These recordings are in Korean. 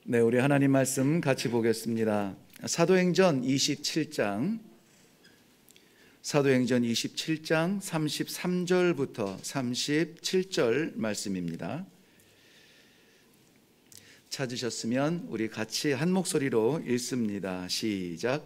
네, 우리 하나님 말씀 같이 보겠습니다. 사도행전 27장 33절부터 37절 말씀입니다. 찾으셨으면 우리 같이 한 목소리로 읽습니다. 시작.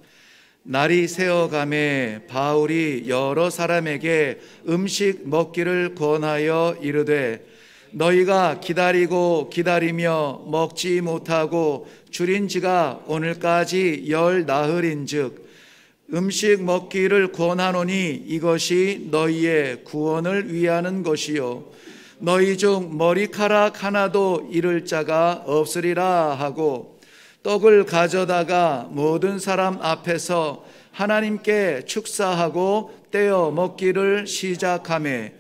날이 새어가매 바울이 여러 사람에게 음식 먹기를 권하여 이르되 너희가 기다리고 기다리며 먹지 못하고 줄인 지가 오늘까지 열 나흘인즉 음식 먹기를 권하노니 이것이 너희의 구원을 위하는 것이요 너희 중 머리카락 하나도 잃을 자가 없으리라 하고 떡을 가져다가 모든 사람 앞에서 하나님께 축사하고 떼어 먹기를 시작하매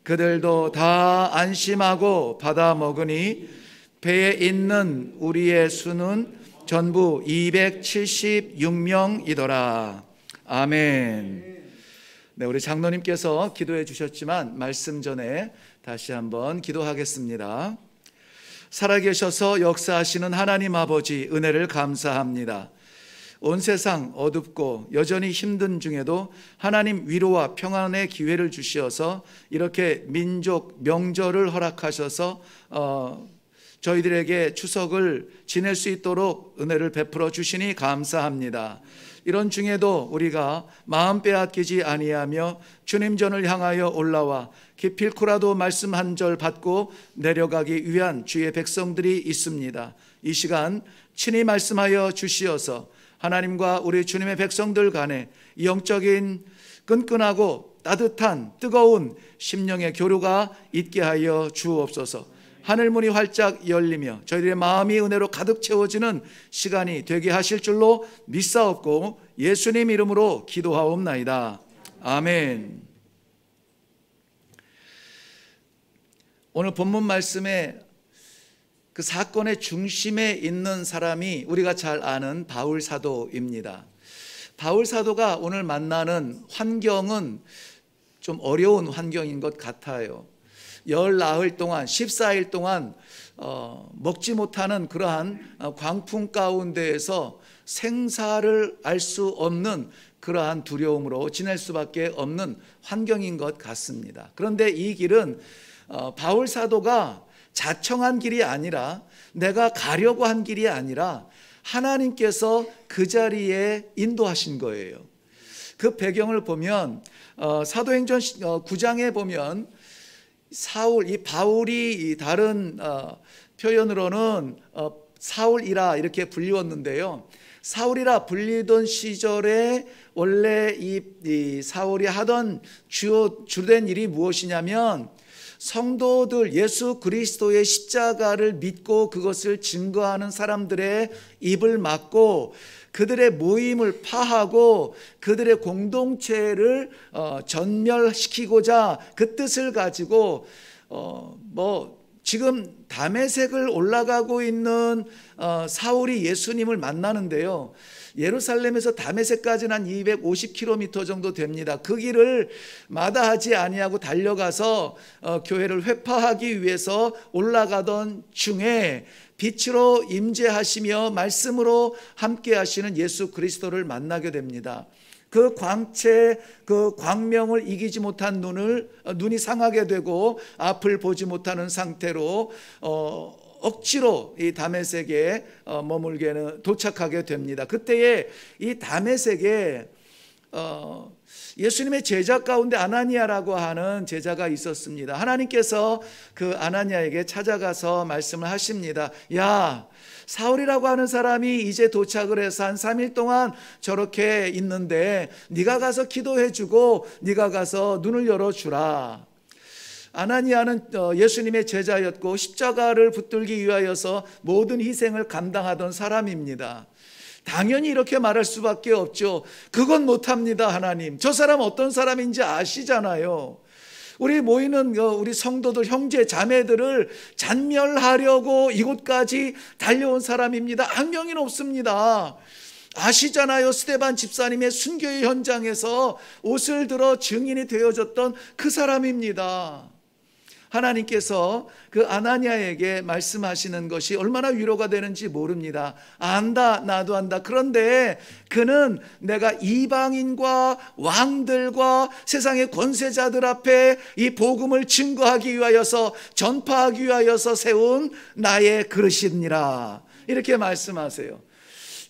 그들도 다 안심하고 받아 먹으니 배에 있는 우리의 수는 전부 276명이더라. 아멘. 네, 우리 장로님께서 기도해 주셨지만 말씀 전에 다시 한번 기도하겠습니다. 살아계셔서 역사하시는 하나님 아버지, 은혜를 감사합니다. 온 세상 어둡고 여전히 힘든 중에도 하나님 위로와 평안의 기회를 주시어서 이렇게 민족 명절을 허락하셔서 저희들에게 추석을 지낼 수 있도록 은혜를 베풀어 주시니 감사합니다. 이런 중에도 우리가 마음 빼앗기지 아니하며 주님 전을 향하여 올라와 기필코라도 말씀 한 절 받고 내려가기 위한 주의 백성들이 있습니다. 이 시간 친히 말씀하여 주시어서 하나님과 우리 주님의 백성들 간에 영적인 끈끈하고 따뜻한 뜨거운 심령의 교류가 있게 하여 주옵소서. 하늘문이 활짝 열리며 저희들의 마음이 은혜로 가득 채워지는 시간이 되게 하실 줄로 믿사옵고 예수님 이름으로 기도하옵나이다. 아멘. 오늘 본문 말씀에 그 사건의 중심에 있는 사람이 우리가 잘 아는 바울 사도입니다. 바울 사도가 오늘 만나는 환경은 좀 어려운 환경인 것 같아요. 열 나흘 동안 14일 동안 먹지 못하는 그러한 광풍 가운데에서 생사를 알 수 없는 그러한 두려움으로 지낼 수밖에 없는 환경인 것 같습니다. 그런데 이 길은 바울 사도가 자청한 길이 아니라 내가 가려고 한 길이 아니라 하나님께서 그 자리에 인도하신 거예요. 그 배경을 보면 사도행전 9장에 보면 사울, 이 바울이 다른 표현으로는 사울이라 이렇게 불리웠는데요. 사울이라 불리던 시절에 원래 이 사울이 하던 주된 일이 무엇이냐면 성도들 예수 그리스도의 십자가를 믿고 그것을 증거하는 사람들의 입을 막고 그들의 모임을 파하고 그들의 공동체를 전멸시키고자 그 뜻을 가지고 지금 다메섹을 올라가고 있는 사울이 예수님을 만나는데요. 예루살렘에서 다메섹까지는 한 250km 정도 됩니다. 그 길을 마다하지 아니하고 달려가서 교회를 회파하기 위해서 올라가던 중에 빛으로 임재하시며 말씀으로 함께 하시는 예수 그리스도를 만나게 됩니다. 그 광채, 그 광명을 이기지 못한 눈이 상하게 되고 앞을 보지 못하는 상태로 억지로 이 다메섹에 도착하게 됩니다. 그때에 이 다메섹에 예수님의 제자 가운데 아나니아라고 하는 제자가 있었습니다. 하나님께서 그 아나니아에게 찾아가서 말씀을 하십니다. 야, 사울이라고 하는 사람이 이제 도착을 해서 한 3일 동안 저렇게 있는데 네가 가서 기도해주고 네가 가서 눈을 열어주라. 아나니아는 예수님의 제자였고 십자가를 붙들기 위하여서 모든 희생을 감당하던 사람입니다. 당연히 이렇게 말할 수밖에 없죠. 그건 못합니다. 하나님, 저 사람 어떤 사람인지 아시잖아요. 우리 모이는 우리 성도들 형제 자매들을 잔멸하려고 이곳까지 달려온 사람입니다. 악명이 높습니다. 아시잖아요. 스데반 집사님의 순교의 현장에서 옷을 들어 증인이 되어졌던 그 사람입니다. 하나님께서 그 아나니아에게 말씀하시는 것이 얼마나 위로가 되는지 모릅니다. 안다, 나도 안다. 그런데 그는 내가 이방인과 왕들과 세상의 권세자들 앞에 이 복음을 증거하기 위하여서, 전파하기 위하여서 세운 나의 그릇이니라, 이렇게 말씀하세요.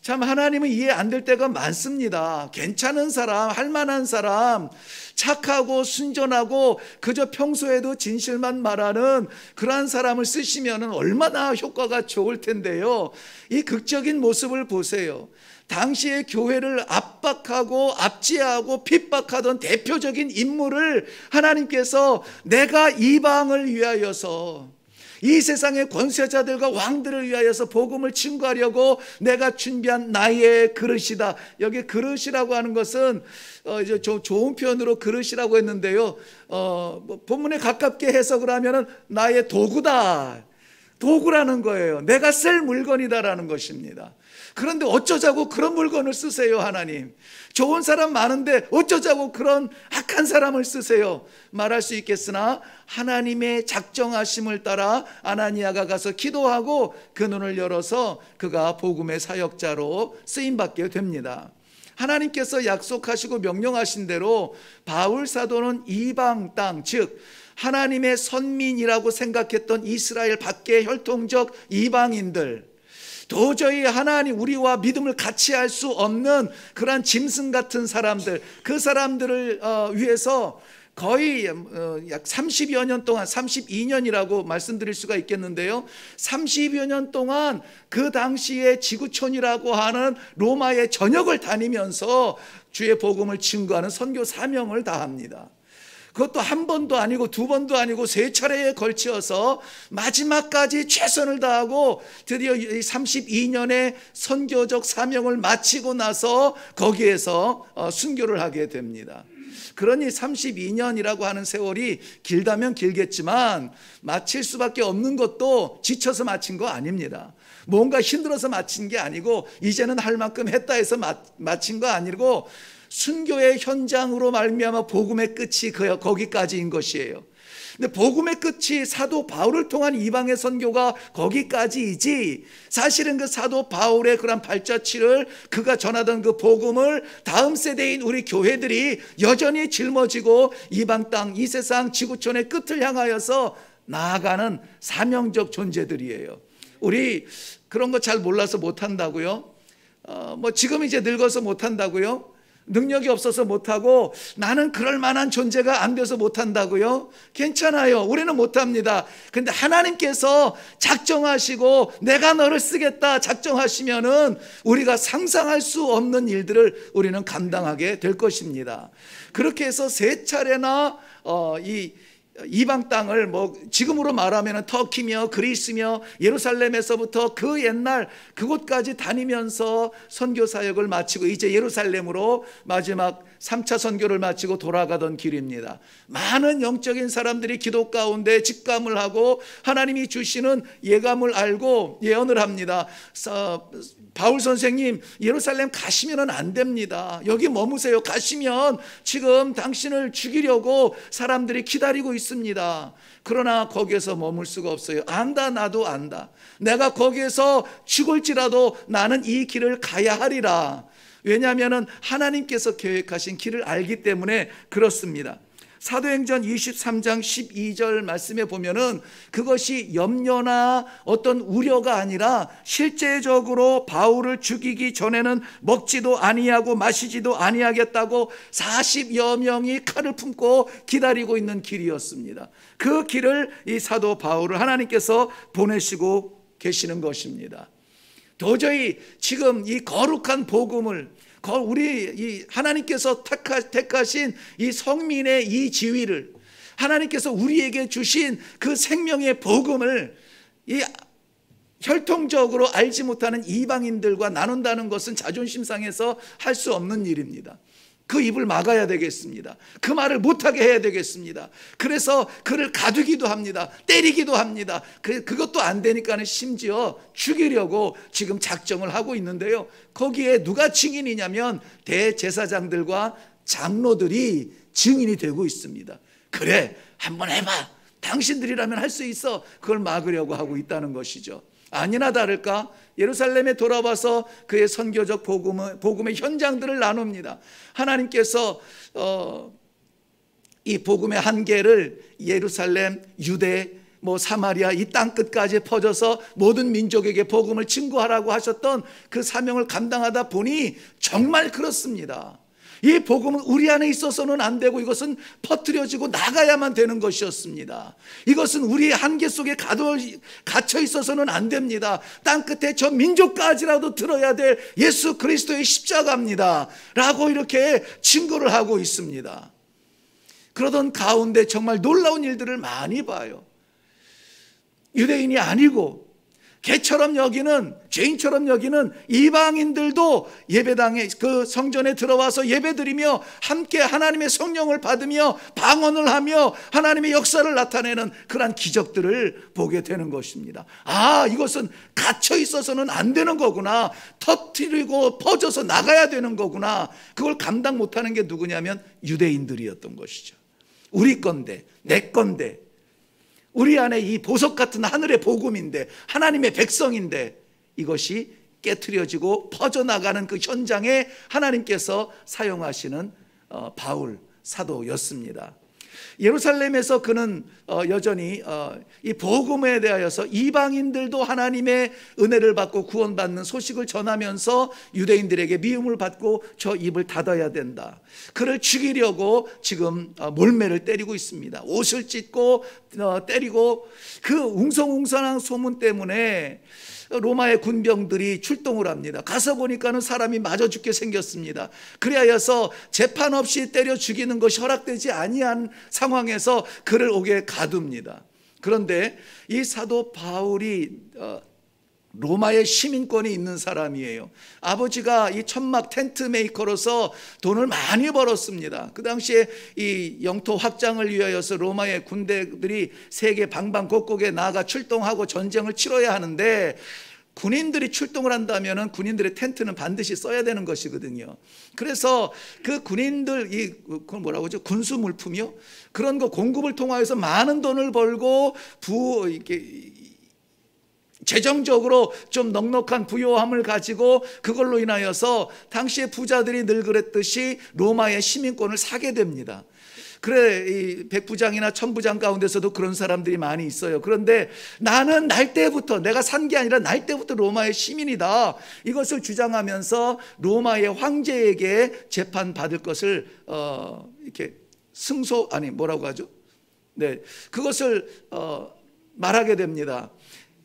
참 하나님은 이해 안 될 때가 많습니다. 괜찮은 사람, 할 만한 사람, 착하고 순전하고 그저 평소에도 진실만 말하는 그러한 사람을 쓰시면 얼마나 효과가 좋을 텐데요. 이 극적인 모습을 보세요. 당시의 교회를 압박하고 압제하고 핍박하던 대표적인 인물을 하나님께서 내가 이방을 위하여서, 이 세상의 권세자들과 왕들을 위하여서 복음을 증거하려고 내가 준비한 나의 그릇이다. 여기 그릇이라고 하는 것은 이제 좋은 표현으로 그릇이라고 했는데요. 본문에 가깝게 해석을 하면은 나의 도구다. 도구라는 거예요. 내가 쓸 물건이다라는 것입니다. 그런데 어쩌자고 그런 물건을 쓰세요, 하나님? 좋은 사람 많은데 어쩌자고 그런 악한 사람을 쓰세요? 말할 수 있겠으나 하나님의 작정하심을 따라 아나니아가 가서 기도하고 그 눈을 열어서 그가 복음의 사역자로 쓰임받게 됩니다. 하나님께서 약속하시고 명령하신 대로 바울 사도는 이방 땅, 즉 하나님의 선민이라고 생각했던 이스라엘 밖의 혈통적 이방인들, 도저히 하나님 우리와 믿음을 같이 할 수 없는 그러한 짐승 같은 사람들, 그 사람들을 위해서 거의 약 30여 년 동안, 32년이라고 말씀드릴 수가 있겠는데요, 30여 년 동안 그 당시에 지구촌이라고 하는 로마의 전역을 다니면서 주의 복음을 증거하는 선교 사명을 다합니다. 그것도 한 번도 아니고 두 번도 아니고 세 차례에 걸쳐서 마지막까지 최선을 다하고 드디어 32년의 선교적 사명을 마치고 나서 거기에서 순교를 하게 됩니다. 그러니 32년이라고 하는 세월이 길다면 길겠지만 마칠 수밖에 없는 것도 지쳐서 마친 거 아닙니다. 뭔가 힘들어서 마친 게 아니고 이제는 할 만큼 했다 해서 마친 거 아니고 순교의 현장으로 말미암아 복음의 끝이 거기까지인 것이에요. 근데 복음의 끝이 사도 바울을 통한 이방의 선교가 거기까지이지, 사실은 그 사도 바울의 그런 발자취를, 그가 전하던 그 복음을 다음 세대인 우리 교회들이 여전히 짊어지고 이방 땅, 이 세상 지구촌의 끝을 향하여서 나아가는 사명적 존재들이에요. 우리 그런 거 잘 몰라서 못한다고요? 지금 이제 늙어서 못한다고요? 능력이 없어서 못하고 나는 그럴 만한 존재가 안 돼서 못한다고요? 괜찮아요. 우리는 못합니다. 근데 하나님께서 작정하시고 내가 너를 쓰겠다 작정하시면은 우리가 상상할 수 없는 일들을 우리는 감당하게 될 것입니다. 그렇게 해서 세 차례나 이방 땅을 지금으로 말하면 터키며 그리스며 예루살렘에서부터 그 옛날 그곳까지 다니면서 선교 사역을 마치고 이제 예루살렘으로 마지막 3차 선교를 마치고 돌아가던 길입니다. 많은 영적인 사람들이 기도 가운데 직감을 하고 하나님이 주시는 예감을 알고 예언을 합니다. 바울 선생님, 예루살렘 가시면 안 됩니다. 여기 머무세요. 가시면 지금 당신을 죽이려고 사람들이 기다리고 있습니다. 그러나 거기에서 머물 수가 없어요. 안다, 나도 안다. 내가 거기에서 죽을지라도 나는 이 길을 가야 하리라. 왜냐하면 하나님께서 계획하신 길을 알기 때문에 그렇습니다. 사도행전 23장 12절 말씀에 보면은 그것이 염려나 어떤 우려가 아니라 실제적으로 바울을 죽이기 전에는 먹지도 아니하고 마시지도 아니하겠다고 40여 명이 칼을 품고 기다리고 있는 길이었습니다. 그 길을 이 사도 바울을 하나님께서 보내시고 계시는 것입니다. 도저히 지금 이 거룩한 복음을, 우리 하나님께서 택하신 이 성민의 이 지위를, 하나님께서 우리에게 주신 그 생명의 복음을 이 혈통적으로 알지 못하는 이방인들과 나눈다는 것은 자존심 상해서 할 수 없는 일입니다. 그 입을 막아야 되겠습니다. 그 말을 못하게 해야 되겠습니다. 그래서 그를 가두기도 합니다. 때리기도 합니다. 그것도 안 되니까는 심지어 죽이려고 지금 작정을 하고 있는데요. 거기에 누가 증인이냐면 대제사장들과 장로들이 증인이 되고 있습니다. 그래, 한번 해봐. 당신들이라면 할 수 있어. 그걸 막으려고 하고 있다는 것이죠. 아니나 다를까 예루살렘에 돌아와서 그의 선교적 복음의 현장들을 나눕니다. 하나님께서 이 복음의 한계를 예루살렘, 유대, 사마리아 이 땅 끝까지 퍼져서 모든 민족에게 복음을 증거하라고 하셨던 그 사명을 감당하다 보니 정말 그렇습니다. 이 복음은 우리 안에 있어서는 안 되고 이것은 퍼뜨려지고 나가야만 되는 것이었습니다. 이것은 우리의 한계 속에 갇혀 있어서는 안 됩니다. 땅끝에 저 민족까지라도 들어야 될 예수 그리스도의 십자가입니다 라고 이렇게 증거를 하고 있습니다. 그러던 가운데 정말 놀라운 일들을 많이 봐요. 유대인이 아니고 개처럼 여기는, 죄인처럼 여기는 이방인들도 예배당에 그 성전에 들어와서 예배드리며 함께 하나님의 성령을 받으며 방언을 하며 하나님의 역사를 나타내는 그러한 기적들을 보게 되는 것입니다. 아, 이것은 갇혀 있어서는 안 되는 거구나. 터뜨리고 퍼져서 나가야 되는 거구나. 그걸 감당 못하는 게 누구냐면 유대인들이었던 것이죠. 우리 건데, 내 건데, 우리 안에 이 보석 같은 하늘의 복음인데, 하나님의 백성인데, 이것이 깨트려지고 퍼져나가는 그 현장에 하나님께서 사용하시는 바울 사도였습니다. 예루살렘에서 그는 여전히 이 복음에 대하여서 이방인들도 하나님의 은혜를 받고 구원받는 소식을 전하면서 유대인들에게 미움을 받고 저 입을 닫아야 된다. 그를 죽이려고 지금 몰매를 때리고 있습니다. 옷을 찢고 때리고 그 웅성웅성한 소문 때문에 로마의 군병들이 출동을 합니다. 가서 보니까는 사람이 맞아 죽게 생겼습니다. 그리하여서 재판 없이 때려 죽이는 것이 허락되지 아니한 상황에서 그를 옥에 가둡니다. 그런데 이 사도 바울이 로마의 시민권이 있는 사람이에요. 아버지가 이 천막 텐트 메이커로서 돈을 많이 벌었습니다. 그 당시에 이 영토 확장을 위하여서 로마의 군대들이 세계 방방곡곡에 나아가 출동하고 전쟁을 치러야 하는데, 군인들이 출동을 한다면 군인들의 텐트는 반드시 써야 되는 것이거든요. 그래서 그 군인들, 그건 뭐라고 하죠? 군수 물품이요? 그런 거 공급을 통하여서 많은 돈을 벌고 재정적으로 좀 넉넉한 부요함을 가지고 그걸로 인하여서 당시의 부자들이 늘 그랬듯이 로마의 시민권을 사게 됩니다. 그래, 이 백부장이나 천부장 가운데서도 그런 사람들이 많이 있어요. 그런데 나는 날 때부터, 내가 산 게 아니라 날 때부터 로마의 시민이다, 이것을 주장하면서 로마의 황제에게 재판받을 것을 이렇게 뭐라고 하죠? 네, 그것을 말하게 됩니다.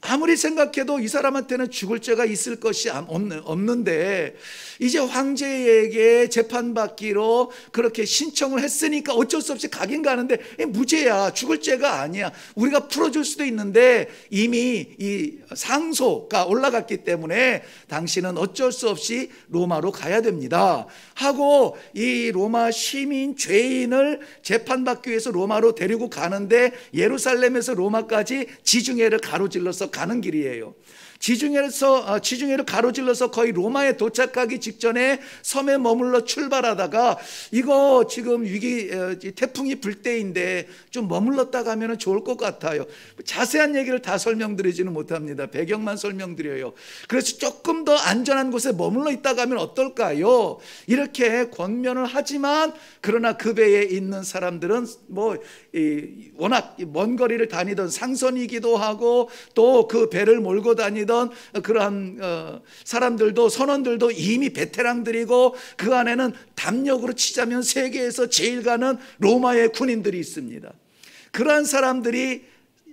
아무리 생각해도 이 사람한테는 죽을 죄가 있을 것이 없는데 이제 황제에게 재판받기로 그렇게 신청을 했으니까 어쩔 수 없이 가긴 가는데 무죄야, 죽을 죄가 아니야, 우리가 풀어줄 수도 있는데 이미 이 상소가 올라갔기 때문에 당신은 어쩔 수 없이 로마로 가야 됩니다 하고 이 로마 시민 죄인을 재판받기 위해서 로마로 데리고 가는데, 예루살렘에서 로마까지 지중해를 가로질러서 가는 길이에요. 지중해를 가로질러서 거의 로마에 도착하기 직전에 섬에 머물러 출발하다가 이거 지금 태풍이 불 때인데 좀 머물렀다 가면 좋을 것 같아요. 자세한 얘기를 다 설명드리지는 못합니다. 배경만 설명드려요. 그래서 조금 더 안전한 곳에 머물러 있다 가면 어떨까요? 이렇게 권면을 하지만, 그러나 그 배에 있는 사람들은 워낙 먼 거리를 다니던 상선이기도 하고 또 그 배를 몰고 다니던 그러한 사람들도, 선원들도 이미 베테랑들이고 그 안에는 담력으로 치자면 세계에서 제일 가는 로마의 군인들이 있습니다. 그러한 사람들이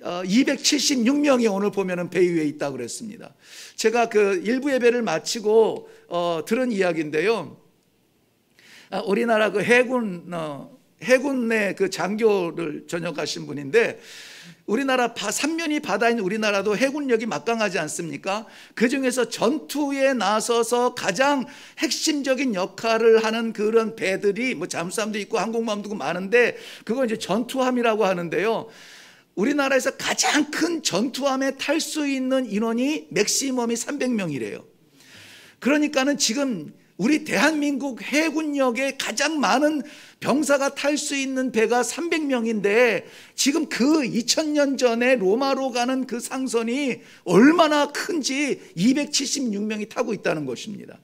276명이 오늘 보면은 배 위에 있다고 그랬습니다. 제가 그 일부 예배를 마치고 들은 이야기인데요. 우리나라 그 해군의 그 장교를 전역하신 분인데, 우리나라 삼면이 바다인 우리나라도 해군력이 막강하지 않습니까? 그 중에서 전투에 나서서 가장 핵심적인 역할을 하는 그런 배들이 잠수함도 있고 항공모함도 있고 많은데, 그거 이제 전투함이라고 하는데요. 우리나라에서 가장 큰 전투함에 탈 수 있는 인원이 맥시멈이 300명이래요. 그러니까는 지금 우리 대한민국 해군역에 가장 많은 병사가 탈 수 있는 배가 300명인데 지금 그 2000년 전에 로마로 가는 그 상선이 얼마나 큰지 276명이 타고 있다는 것입니다.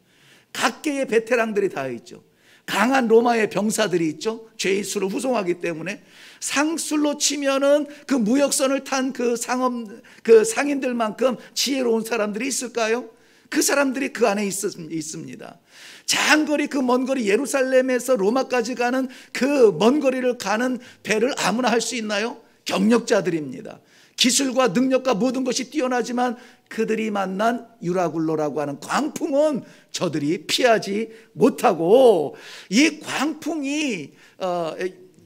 각계의 베테랑들이 다 있죠. 강한 로마의 병사들이 있죠. 죄수를 후송하기 때문에. 상술로 치면은 그 무역선을 탄 그 상인들만큼 지혜로운 사람들이 있을까요? 그 사람들이 그 안에 있습니다. 장거리, 그 먼 거리, 예루살렘에서 로마까지 가는 그 먼 거리를 가는 배를 아무나 할 수 있나요? 경력자들입니다. 기술과 능력과 모든 것이 뛰어나지만 그들이 만난 유라굴로라고 하는 광풍은 저들이 피하지 못하고, 이 광풍이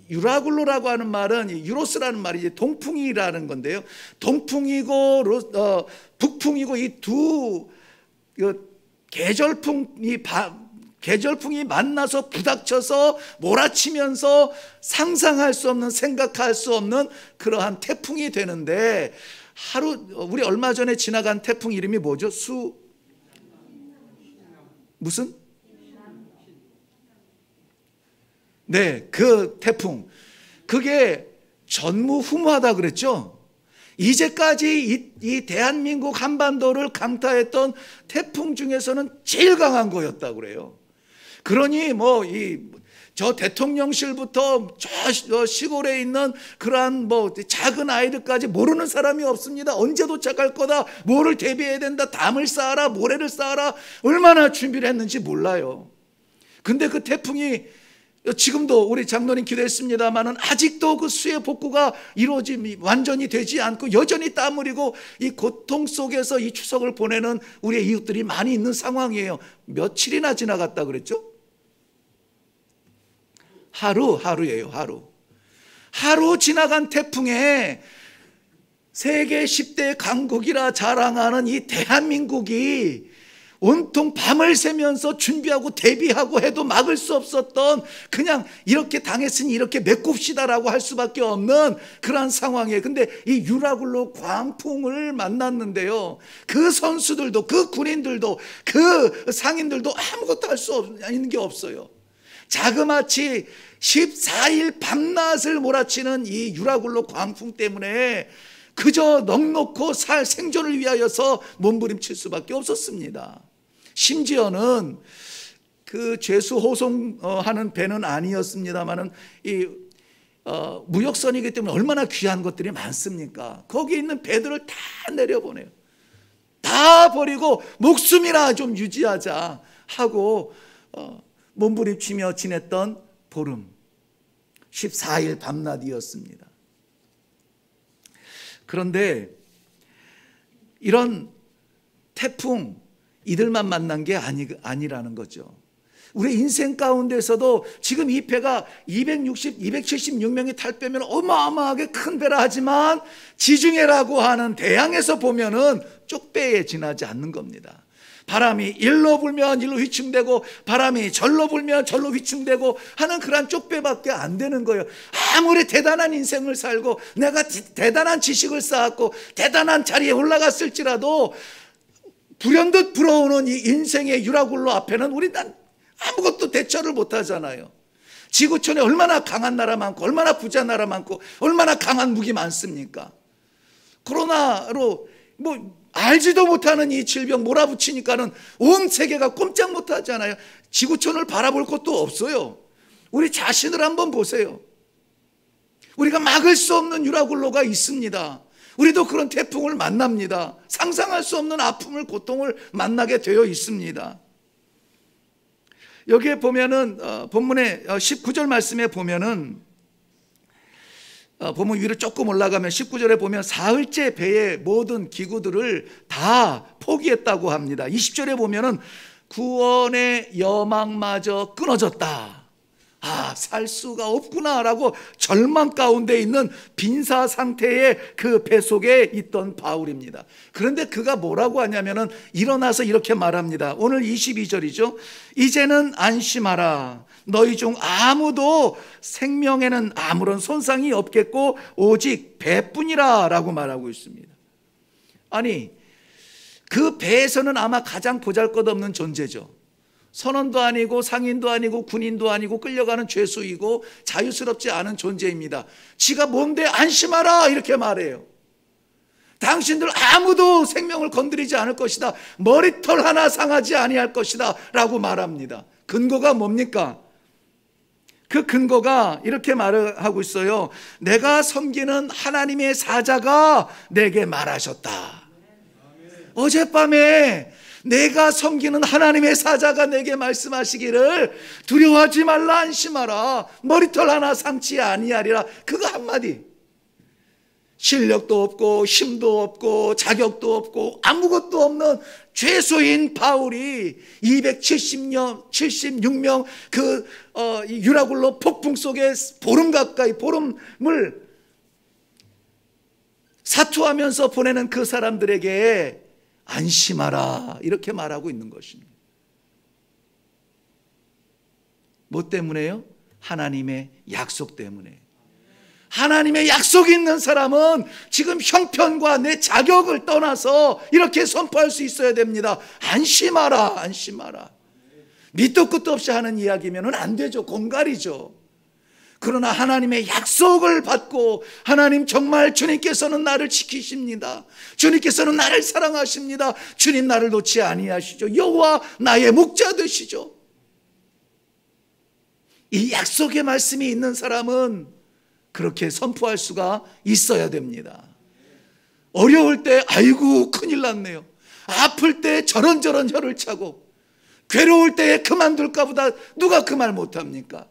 유라굴로라고 하는 말은 유로스라는 말이 이제 동풍이라는 건데요. 동풍이고 북풍이고 이 두 계절풍이 만나서 부닥쳐서 몰아치면서 상상할 수 없는, 생각할 수 없는 그러한 태풍이 되는데, 우리 얼마 전에 지나간 태풍 이름이 뭐죠? 무슨? 네, 그 태풍. 그게 전무후무하다 그랬죠? 이제까지 이 대한민국 한반도를 강타했던 태풍 중에서는 제일 강한 거였다고 그래요. 그러니 저 대통령실부터 저 시골에 있는 그러한 작은 아이들까지 모르는 사람이 없습니다. 언제 도착할 거다, 뭐를 대비해야 된다, 담을 쌓아라, 모래를 쌓아라, 얼마나 준비를 했는지 몰라요. 근데 그 태풍이 지금도 우리 장로님 기도했습니다마는 아직도 그 수해 복구가 완전히 되지 않고 여전히 땀 흘리고 이 고통 속에서 이 추석을 보내는 우리의 이웃들이 많이 있는 상황이에요. 며칠이나 지나갔다 그랬죠? 하루예요. 하루 지나간 태풍에 세계 10대 강국이라 자랑하는 이 대한민국이 온통 밤을 새면서 준비하고 대비하고 해도 막을 수 없었던, 그냥 이렇게 당했으니 이렇게 메꿉시다라고 할 수밖에 없는 그러한 상황이에요. 근데 이 유라굴로 광풍을 만났는데요, 그 선수들도, 그 군인들도, 그 상인들도 아무것도 할 수 있는 게 없어요. 자그마치 14일 밤낮을 몰아치는 이 유라굴로 광풍 때문에 그저 넉넉고 생존을 위하여서 몸부림칠 수밖에 없었습니다. 심지어는 그 죄수 호송하는 배는 아니었습니다만은 무역선이기 때문에 얼마나 귀한 것들이 많습니까? 거기 있는 배들을 다 내려보내요. 다 버리고 목숨이나 좀 유지하자 하고 몸부림치며 지냈던 보름, 14일 밤낮이었습니다. 그런데 이런 태풍, 이들만 만난 게 아니라는 거죠. 우리 인생 가운데서도 지금 이 배가 276명이 탈 배면 어마어마하게 큰 배라 하지만 지중해라고 하는 대양에서 보면은 쪽배에 지나지 않는 겁니다. 바람이 일로 불면 일로 휘충되고 바람이 절로 불면 절로 휘충되고 하는 그런 쪽배밖에 안 되는 거예요. 아무리 대단한 인생을 살고 내가 대단한 지식을 쌓았고 대단한 자리에 올라갔을지라도 불현듯 불어오는 이 인생의 유라굴로 앞에는 우리 아무것도 대처를 못하잖아요. 지구촌에 얼마나 강한 나라 많고 얼마나 부자 나라 많고 얼마나 강한 무기 많습니까? 코로나로 알지도 못하는 이 질병 몰아붙이니까는 온 세계가 꼼짝 못하잖아요. 지구촌을 바라볼 곳도 없어요. 우리 자신을 한번 보세요. 우리가 막을 수 없는 유라굴로가 있습니다. 우리도 그런 태풍을 만납니다. 상상할 수 없는 아픔을, 고통을 만나게 되어 있습니다. 여기에 보면은 본문의 19절 말씀에 보면은 본문 위로 조금 올라가면 19절에 보면 사흘째 배의 모든 기구들을 다 포기했다고 합니다. 20절에 보면은 구원의 여망마저 끊어졌다. 살 수가 없구나라고 절망 가운데 있는 빈사 상태의 그 배 속에 있던 바울입니다. 그런데 그가 뭐라고 하냐면은 일어나서 이렇게 말합니다. 오늘 22절이죠. 이제는 안심하라. 너희 중 아무도 생명에는 아무런 손상이 없겠고 오직 배뿐이라 라고 말하고 있습니다. 아니, 그 배에서는 아마 가장 보잘것없는 존재죠. 선원도 아니고 상인도 아니고 군인도 아니고 끌려가는 죄수이고 자유스럽지 않은 존재입니다. 지가 뭔데 안심하라 이렇게 말해요. 당신들 아무도 생명을 건드리지 않을 것이다. 머리털 하나 상하지 아니할 것이다 라고 말합니다. 근거가 뭡니까? 그 근거가 이렇게 말을 하고 있어요. 내가 섬기는 하나님의 사자가 내게 말하셨다. 어젯밤에 내가 섬기는 하나님의 사자가 내게 말씀하시기를 두려워하지 말라, 안심하라, 머리털 하나 상치 아니하리라. 그거 한마디. 실력도 없고 힘도 없고 자격도 없고 아무것도 없는 죄수인 바울이 276명 그 유라굴로 폭풍 속에 보름 가까이 보름을 사투하면서 보내는 그 사람들에게 안심하라 이렇게 말하고 있는 것입니다. 뭐 때문에요? 하나님의 약속 때문에. 하나님의 약속이 있는 사람은 지금 형편과 내 자격을 떠나서 이렇게 선포할 수 있어야 됩니다. 안심하라, 안심하라. 밑도 끝도 없이 하는 이야기면 안 되죠. 공갈이죠. 그러나 하나님의 약속을 받고 하나님 정말 주님께서는 나를 지키십니다. 주님께서는 나를 사랑하십니다. 주님 나를 놓지 아니하시죠. 여호와 나의 목자 되시죠. 이 약속의 말씀이 있는 사람은 그렇게 선포할 수가 있어야 됩니다. 어려울 때 아이고 큰일 났네요. 아플 때 저런저런 혀를 차고 괴로울 때 그만둘까 보다 누가 그 말 못합니까?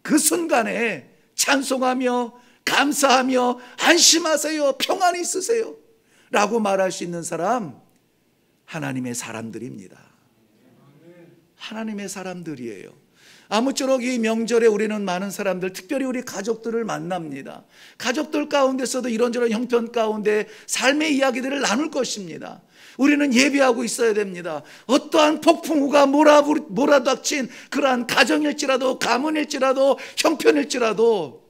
그 순간에 찬송하며 감사하며 안심하세요, 평안히 있으세요 라고 말할 수 있는 사람, 하나님의 사람들입니다. 하나님의 사람들이에요. 아무쪼록 이 명절에 우리는 많은 사람들, 특별히 우리 가족들을 만납니다. 가족들 가운데서도 이런저런 형편 가운데 삶의 이야기들을 나눌 것입니다. 우리는 예비하고 있어야 됩니다. 어떠한 폭풍우가 몰아닥친 그러한 가정일지라도 가문일지라도 형편일지라도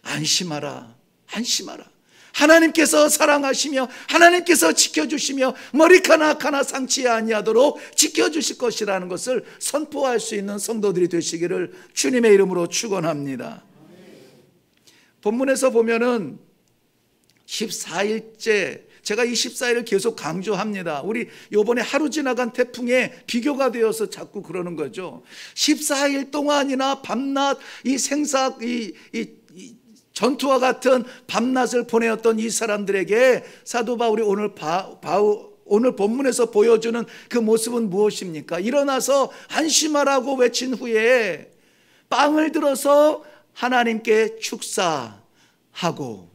안심하라, 안심하라. 하나님께서 사랑하시며 하나님께서 지켜주시며 머리카락 하나 상치 아니하도록 지켜주실 것이라는 것을 선포할 수 있는 성도들이 되시기를 주님의 이름으로 축원합니다. 본문에서 보면은 14일째, 제가 이 14일을 계속 강조합니다. 우리 요번에 하루 지나간 태풍에 비교가 되어서 자꾸 그러는 거죠. 14일 동안이나 밤낮 이 생사 전투와 같은 밤낮을 보내었던 이 사람들에게 사도 바울이 오늘 본문에서 보여주는 그 모습은 무엇입니까? 일어나서 안심하라고 외친 후에 빵을 들어서 하나님께 축사하고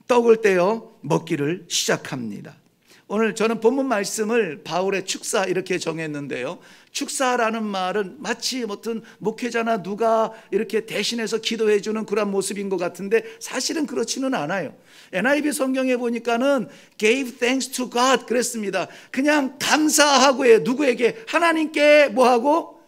떡을 떼어 먹기를 시작합니다. 오늘 저는 본문 말씀을 바울의 축사 이렇게 정했는데요. 축사라는 말은 마치 어떤 목회자나 누가 이렇게 대신해서 기도해 주는 그런 모습인 것 같은데 사실은 그렇지는 않아요. NIV 성경에 보니까는 gave thanks to God 그랬습니다. 그냥 감사하고예요. 누구에게? 하나님께 뭐하고?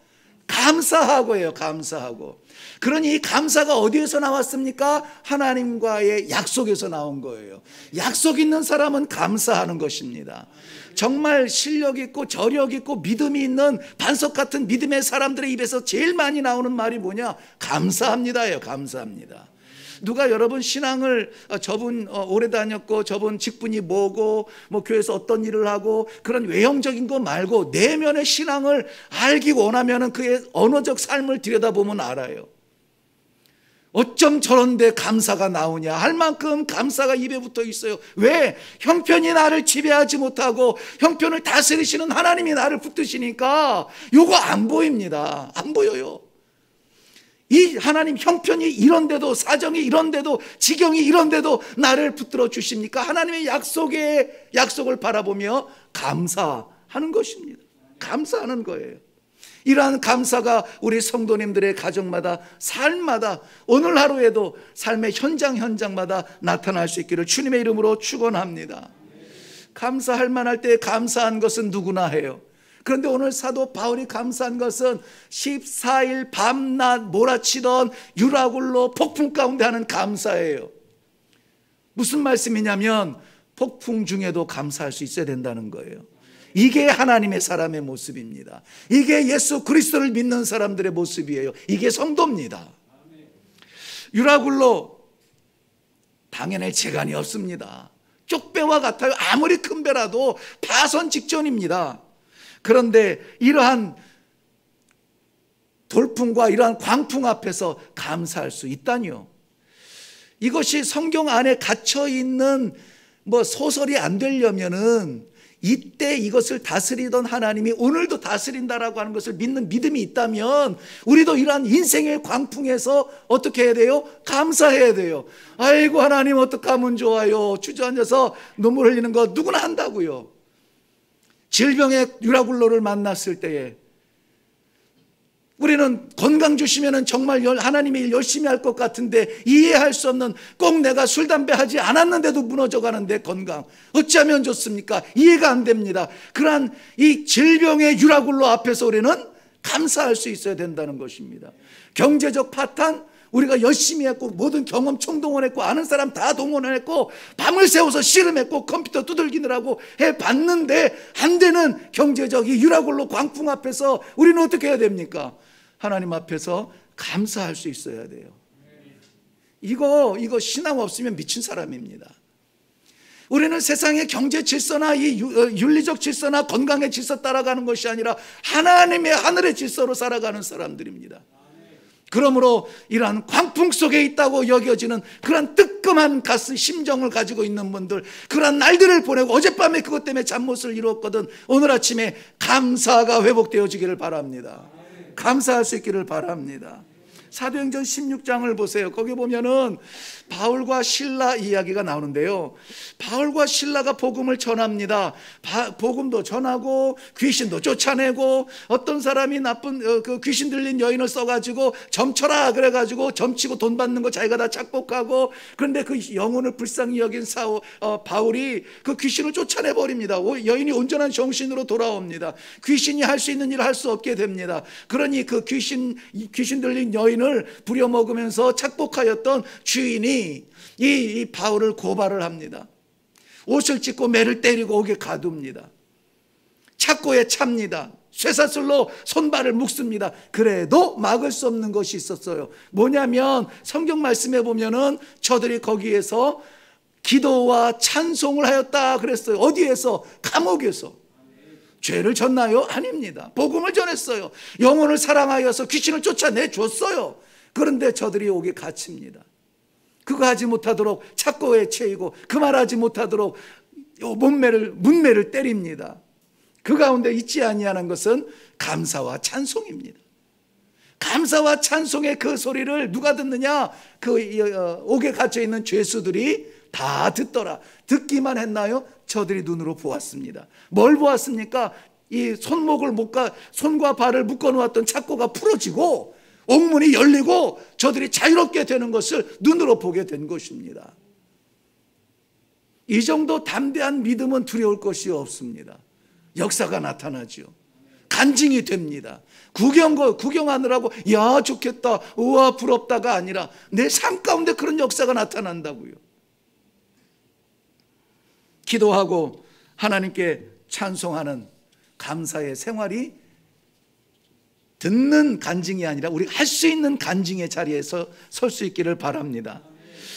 감사하고예요. 감사하고. 그러니 이 감사가 어디에서 나왔습니까? 하나님과의 약속에서 나온 거예요. 약속 있는 사람은 감사하는 것입니다. 정말 실력 있고 저력 있고 믿음이 있는 반석 같은 믿음의 사람들의 입에서 제일 많이 나오는 말이 뭐냐? 감사합니다예요. 감사합니다. 누가 여러분 신앙을 저분 오래 다녔고 저분 직분이 뭐고 뭐 교회에서 어떤 일을 하고 그런 외형적인 거 말고 내면의 신앙을 알기 원하면은 그의 언어적 삶을 들여다보면 알아요. 어쩜 저런데 감사가 나오냐 할 만큼 감사가 입에 붙어 있어요. 왜? 형편이 나를 지배하지 못하고 형편을 다스리시는 하나님이 나를 붙드시니까 요거 안 보입니다. 안 보여요. 이 하나님 형편이 이런데도 사정이 이런데도 지경이 이런데도 나를 붙들어 주십니까? 하나님의 약속을 바라보며 감사하는 것입니다. 감사하는 거예요. 이러한 감사가 우리 성도님들의 가정마다 삶마다 오늘 하루에도 삶의 현장마다 나타날 수 있기를 주님의 이름으로 축원합니다. 감사할 만할 때 감사한 것은 누구나 해요. 그런데 오늘 사도 바울이 감사한 것은 14일 밤낮 몰아치던 유라굴로 폭풍 가운데 하는 감사예요. 무슨 말씀이냐면 폭풍 중에도 감사할 수 있어야 된다는 거예요. 이게 하나님의 사람의 모습입니다. 이게 예수 그리스도를 믿는 사람들의 모습이에요. 이게 성도입니다. 유라굴로 당연히 재간이 없습니다. 쪽배와 같아요. 아무리 큰 배라도 파손 직전입니다. 그런데 이러한 돌풍과 이러한 광풍 앞에서 감사할 수 있다니요. 이것이 성경 안에 갇혀 있는 소설이 안 되려면은 이때 이것을 다스리던 하나님이 오늘도 다스린다라고 하는 것을 믿는 믿음이 있다면 우리도 이러한 인생의 광풍에서 어떻게 해야 돼요? 감사해야 돼요. 아이고 하나님 어떡하면 좋아요. 주저앉아서 눈물 흘리는 거 누구나 한다고요. 질병의 유라굴로를 만났을 때에 우리는 건강 주시면 정말 하나님의 일 열심히 할 것 같은데 이해할 수 없는, 꼭 내가 술 담배 하지 않았는데도 무너져 가는데 건강 어찌하면 좋습니까? 이해가 안 됩니다. 그러한 이 질병의 유라굴로 앞에서 우리는 감사할 수 있어야 된다는 것입니다. 경제적 파탄, 우리가 열심히 했고 모든 경험 총동원했고 아는 사람 다 동원했고 밤을 새워서 씨름했고 컴퓨터 두들기느라고 해봤는데 안 되는 경제적 이 유라굴로 광풍 앞에서 우리는 어떻게 해야 됩니까? 하나님 앞에서 감사할 수 있어야 돼요. 이거 신앙 없으면 미친 사람입니다. 우리는 세상의 경제 질서나 이 윤리적 질서나 건강의 질서 따라가는 것이 아니라 하나님의 하늘의 질서로 살아가는 사람들입니다. 그러므로 이러한 광풍 속에 있다고 여겨지는 그러한 뜨끔한 가슴 심정을 가지고 있는 분들, 그러한 날들을 보내고 어젯밤에 그것 때문에 잠못을 이루었거든 오늘 아침에 감사가 회복되어지기를 바랍니다. 감사할 수 있기를 바랍니다. 사도행전 16장을 보세요. 거기 보면은 바울과 실라 이야기가 나오는데요. 바울과 실라가 복음을 전합니다. 복음도 전하고 귀신도 쫓아내고 어떤 사람이 나쁜 그 귀신 들린 여인을 써가지고 점쳐라 그래가지고 점치고 돈 받는 거 자기가 다 착복하고, 그런데 그 영혼을 불쌍히 여긴 바울이 그 귀신을 쫓아내버립니다. 여인이 온전한 정신으로 돌아옵니다. 귀신이 할 수 있는 일을 할 수 없게 됩니다. 그러니 그 귀신 들린 여인을 부려먹으면서 착복하였던 주인이 이 바울을 고발을 합니다. 옷을 찢고 매를 때리고 옥에 가둡니다. 착고에 찹니다. 쇠사슬로 손발을 묶습니다. 그래도 막을 수 없는 것이 있었어요. 뭐냐면 성경 말씀에 보면은 저들이 거기에서 기도와 찬송을 하였다 그랬어요. 어디에서? 감옥에서. 죄를 졌나요? 아닙니다. 복음을 전했어요. 영혼을 사랑하여서 귀신을 쫓아내 줬어요. 그런데 저들이 옥에 갇힙니다. 그거 하지 못하도록 착고에 채이고 그 말하지 못하도록 문매를 때립니다. 그 가운데 있지 아니하는 것은 감사와 찬송입니다. 감사와 찬송의 그 소리를 누가 듣느냐? 그 옥에 갇혀 있는 죄수들이 다 듣더라. 듣기만 했나요? 저들이 눈으로 보았습니다. 뭘 보았습니까? 이 손과 발을 묶어 놓았던 착고가 풀어지고 옥문이 열리고 저들이 자유롭게 되는 것을 눈으로 보게 된 것입니다. 이 정도 담대한 믿음은 두려울 것이 없습니다. 역사가 나타나죠. 간증이 됩니다. 구경하느라고 야 좋겠다, 우와 부럽다가 아니라 내 삶 가운데 그런 역사가 나타난다고요. 기도하고 하나님께 찬송하는 감사의 생활이 듣는 간증이 아니라 우리가 할 수 있는 간증의 자리에서 설 수 있기를 바랍니다.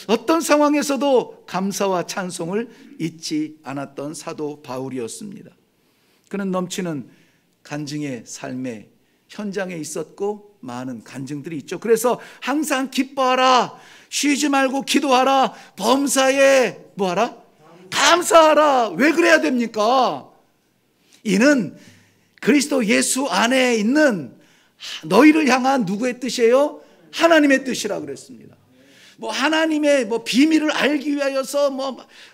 어떤 상황에서도 감사와 찬송을 잊지 않았던 사도 바울이었습니다. 그는 넘치는 간증의 삶의 현장에 있었고 많은 간증들이 있죠. 그래서 항상 기뻐하라, 쉬지 말고 기도하라, 범사에 뭐하라? 감사하라. 왜 그래야 됩니까? 이는 그리스도 예수 안에 있는 너희를 향한 누구의 뜻이에요? 하나님의 뜻이라 그랬습니다. 하나님의 비밀을 알기 위하여서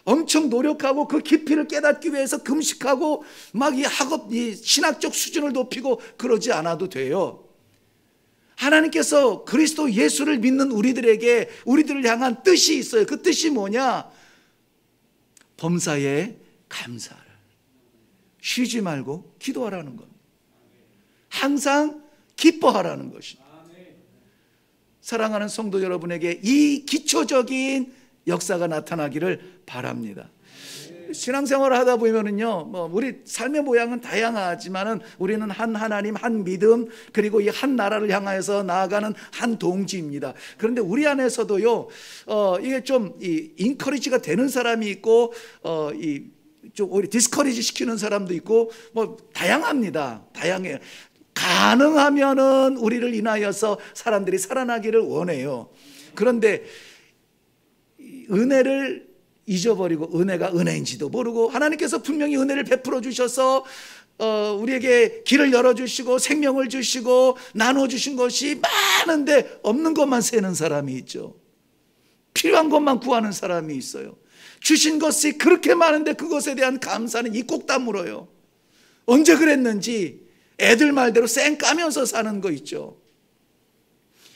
엄청 노력하고 그 깊이를 깨닫기 위해서 금식하고 이 신학적 수준을 높이고 그러지 않아도 돼요. 하나님께서 그리스도 예수를 믿는 우리들에게 우리들을 향한 뜻이 있어요. 그 뜻이 뭐냐? 범사에 감사하라. 쉬지 말고 기도하라는 겁니다. 항상 기뻐하라는 것입니다. 사랑하는 성도 여러분에게 이 기초적인 역사가 나타나기를 바랍니다. 신앙생활을 하다 보면은요, 뭐 우리 삶의 모양은 다양하지만은 우리는 한 하나님, 한 믿음, 그리고 이 한 나라를 향하여서 나아가는 한 동지입니다. 그런데 우리 안에서도요, 이게 좀 인커리지가 되는 사람이 있고, 좀 오히려 디스커리지 시키는 사람도 있고, 뭐 다양합니다. 다양해요. 가능하면은 우리를 인하여서 사람들이 살아나기를 원해요. 그런데 은혜를 잊어버리고 은혜가 은혜인지도 모르고, 하나님께서 분명히 은혜를 베풀어 주셔서 우리에게 길을 열어주시고 생명을 주시고 나눠주신 것이 많은데 없는 것만 세는 사람이 있죠. 필요한 것만 구하는 사람이 있어요. 주신 것이 그렇게 많은데 그것에 대한 감사는 입꼭 다물어요. 언제 그랬는지 애들 말대로 쌩 까면서 사는 거 있죠.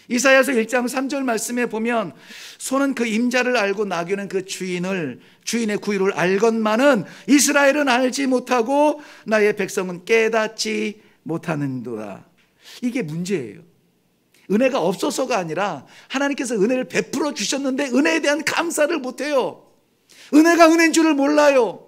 이사야서 1장 3절 말씀에 보면, 소는 그 임자를 알고 나귀는 그 주인의 구유를 알건만은 이스라엘은 알지 못하고 나의 백성은 깨닫지 못하는도다. 이게 문제예요. 은혜가 없어서가 아니라 하나님께서 은혜를 베풀어 주셨는데 은혜에 대한 감사를 못해요. 은혜가 은혜인 줄을 몰라요.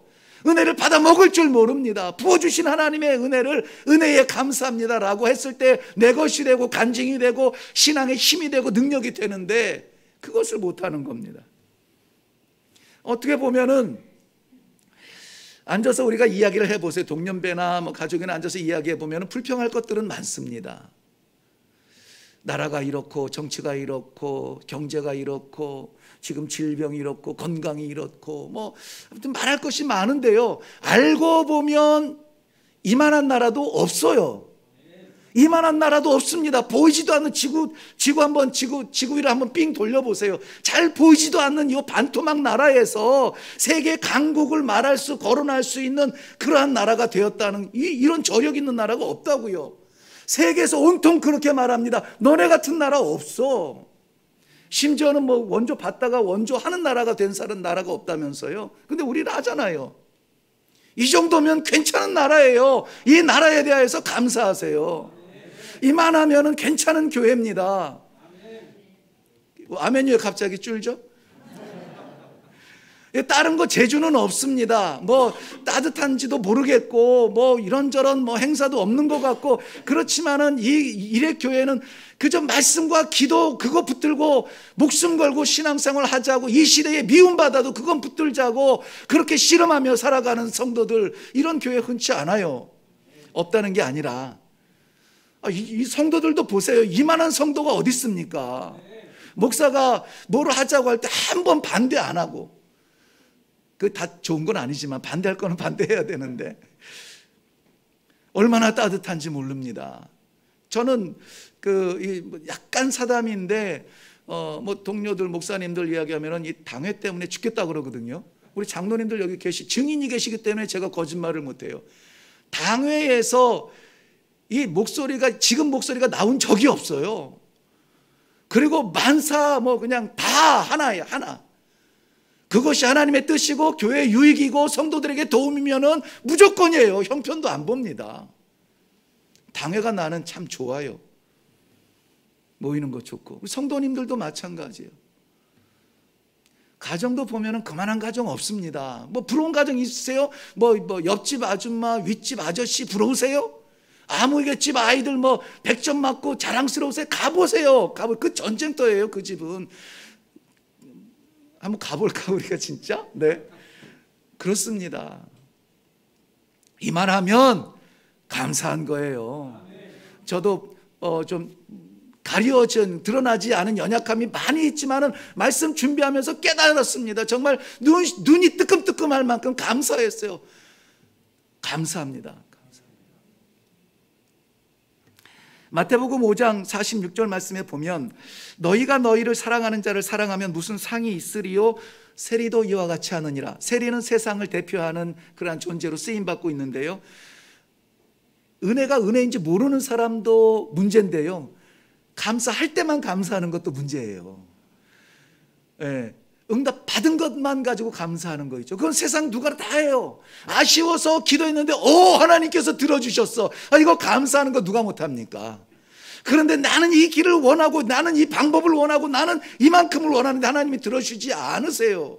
은혜를 받아 먹을 줄 모릅니다. 부어주신 하나님의 은혜를 은혜에 감사합니다라고 했을 때 내 것이 되고 간증이 되고 신앙의 힘이 되고 능력이 되는데 그것을 못하는 겁니다. 어떻게 보면은 앉아서 우리가 이야기를 해보세요. 동년배나 뭐 가족이나 앉아서 이야기해 보면 불평할 것들은 많습니다. 나라가 이렇고 정치가 이렇고 경제가 이렇고 지금 질병이 이렇고 건강이 이렇고 뭐 아무튼 말할 것이 많은데요, 알고 보면 이만한 나라도 없어요. 이만한 나라도 없습니다. 보이지도 않는 지구 위를 한번 삥 돌려보세요. 잘 보이지도 않는 이 반토막 나라에서 세계 강국을 거론할 수 있는 그러한 나라가 되었다는, 이런 저력 있는 나라가 없다고요. 세계에서 온통 그렇게 말합니다. 너네 같은 나라 없어. 심지어는 뭐 원조 받다가 원조 하는 나라가 된 나라가 없다면서요. 근데 우리는 하잖아요. 이 정도면 괜찮은 나라예요. 이 나라에 대해서 감사하세요. 이만하면은 괜찮은 교회입니다. 아멘이 왜 갑자기 줄죠? 다른 거 재주는 없습니다. 뭐 따뜻한지도 모르겠고 뭐 이런저런 뭐 행사도 없는 것 같고, 그렇지만은 이 일의 교회는 그저 말씀과 기도 그거 붙들고 목숨 걸고 신앙생활 하자고, 이 시대에 미움받아도 그건 붙들자고 그렇게 씨름하며 살아가는 성도들, 이런 교회 흔치 않아요. 없다는 게 아니라 이 성도들도 보세요. 이만한 성도가 어디 있습니까? 목사가 뭐를 하자고 할 때 한 번 반대 안 하고, 그 다 좋은 건 아니지만 반대할 거는 반대해야 되는데 얼마나 따뜻한지 모릅니다. 저는 약간 사담인데 뭐 동료들 목사님들 이야기하면은 이 당회 때문에 죽겠다 그러거든요. 우리 장로님들 여기 증인이 계시기 때문에 제가 거짓말을 못해요. 당회에서 지금 목소리가 나온 적이 없어요. 그리고 만사 뭐 그냥 다 하나예요, 하나. 그것이 하나님의 뜻이고 교회의 유익이고 성도들에게 도움이면은 무조건이에요. 형편도 안 봅니다. 당회가 나는 참 좋아요. 모이는 거 좋고. 성도님들도 마찬가지예요. 가정도 보면은 그만한 가정 없습니다. 뭐 부러운 가정 있으세요? 뭐 옆집 아줌마, 윗집 아저씨 부러우세요? 아무개 집 아이들 뭐 100점 맞고 자랑스러우세요? 가보세요. 그 전쟁터예요, 그 집은. 한번 가볼까 우리가 진짜? 네, 그렇습니다. 이만하면 감사한 거예요. 저도 좀 드러나지 않은 연약함이 많이 있지만은 말씀 준비하면서 깨달았습니다. 정말 눈이 뜨끔뜨끔할 만큼 감사했어요. 감사합니다. 마태복음 5장 46절 말씀에 보면, 너희가 너희를 사랑하는 자를 사랑하면 무슨 상이 있으리요? 세리도 이와 같이 하느니라. 세리는 세상을 대표하는 그러한 존재로 쓰임받고 있는데요, 은혜가 은혜인지 모르는 사람도 문제인데요, 감사할 때만 감사하는 것도 문제예요. 예, 응답 받은 것만 가지고 감사하는 거 있죠. 그건 세상 누가 다 해요. 아쉬워서 기도했는데 하나님께서 들어주셨어. 이거 감사하는 거 누가 못합니까? 그런데 나는 이 길을 원하고, 나는 이 방법을 원하고, 나는 이만큼을 원하는데 하나님이 들어주지 않으세요.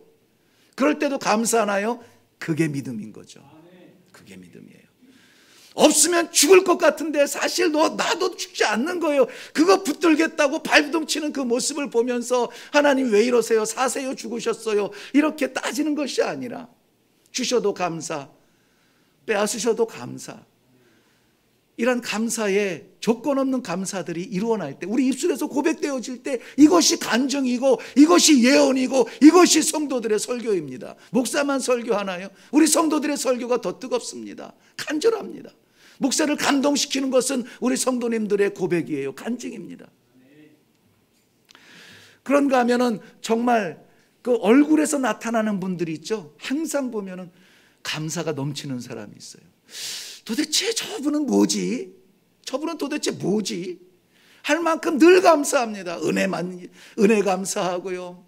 그럴 때도 감사하나요? 그게 믿음인 거죠. 그게 믿음이에요. 없으면 죽을 것 같은데 사실 나도 죽지 않는 거예요. 그거 붙들겠다고 발부둥치는 그 모습을 보면서 하나님 왜 이러세요? 사세요? 죽으셨어요? 이렇게 따지는 것이 아니라 주셔도 감사, 빼앗으셔도 감사, 이런 감사의 조건 없는 감사들이 이루어날 때, 우리 입술에서 고백되어질 때 이것이 간증이고 이것이 예언이고 이것이 성도들의 설교입니다. 목사만 설교하나요? 우리 성도들의 설교가 더 뜨겁습니다. 간절합니다. 목사를 감동시키는 것은 우리 성도님들의 고백이에요. 간증입니다. 그런가 하면은 정말 그 얼굴에서 나타나는 분들이 있죠. 항상 보면은 감사가 넘치는 사람이 있어요. 도대체 저분은 뭐지? 저분은 도대체 뭐지? 할 만큼 늘 감사합니다. 은혜 감사하고요.